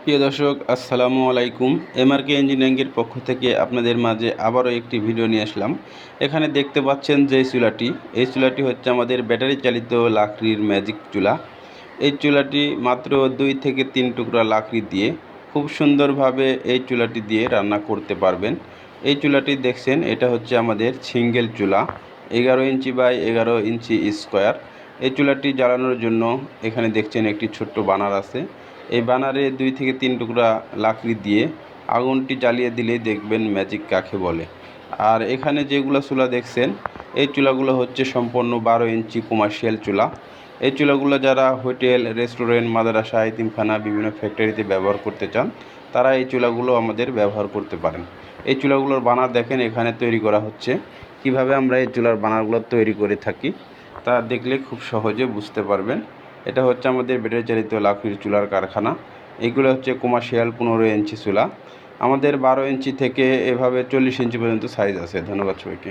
প্রিয় দর্শক, আসসালামু আলাইকুম। এমআরকে ইঞ্জিনিয়ারিংয়ের পক্ষ থেকে আপনাদের মাঝে আবারও একটি ভিডিও নিয়ে আসলাম। এখানে দেখতে পাচ্ছেন যে এই চুলাটি হচ্ছে আমাদের ব্যাটারি চালিত লাকড়ির ম্যাজিক চুলা। এই চুলাটি মাত্র 2 থেকে 3 টুকরা লাকড়ি দিয়ে খুব সুন্দরভাবে এই চুলাটি দিয়ে রান্না করতে পারবেন। এই চুলাটি দেখছেন, এটা হচ্ছে আমাদের সিঙ্গেল চুলা, 11 ইঞ্চি বাই 11 ইঞ্চি স্কোয়ার। এই চুলাটি জ্বালানোর জন্য এখানে দেখছেন একটি ছোট্ট বানার আছে। এই বানারে 2 থেকে 3 টুকরা লাকড়ি দিয়ে আগুনটি জ্বালিয়ে দিলেই দেখবেন ম্যাজিক কাকে বলে। আর এখানে যেগুলো চুলা দেখছেন, এই চুলাগুলো হচ্ছে সম্পূর্ণ 12 ইঞ্চি কমার্শিয়াল চুলা। এই চুলাগুলো যারা হোটেল, রেস্টুরেন্ট, মাদ্রাসা, এতিমখানা, বিভিন্ন ফ্যাক্টরিতে ব্যবহার করতে চান, তারা এই চুলাগুলো আমাদের ব্যবহার করতে পারেন। এই চুলাগুলোর বানার দেখেন এখানে তৈরি করা হচ্ছে। কিভাবে আমরা এই চুলার বানারগুলো তৈরি করে থাকি তা দেখলে খুব সহজে বুঝতে পারবেন। এটা হচ্ছে আমাদের ব্যাটারি চালিত লাকড়ির চুলার কারখানা। এগুলো হচ্ছে কমার্শিয়াল 15 ইঞ্চি চুলা। আমাদের 12 ইঞ্চি থেকে এভাবে 40 ইঞ্চি পর্যন্ত সাইজ আছে। ধন্যবাদ সবাইকে।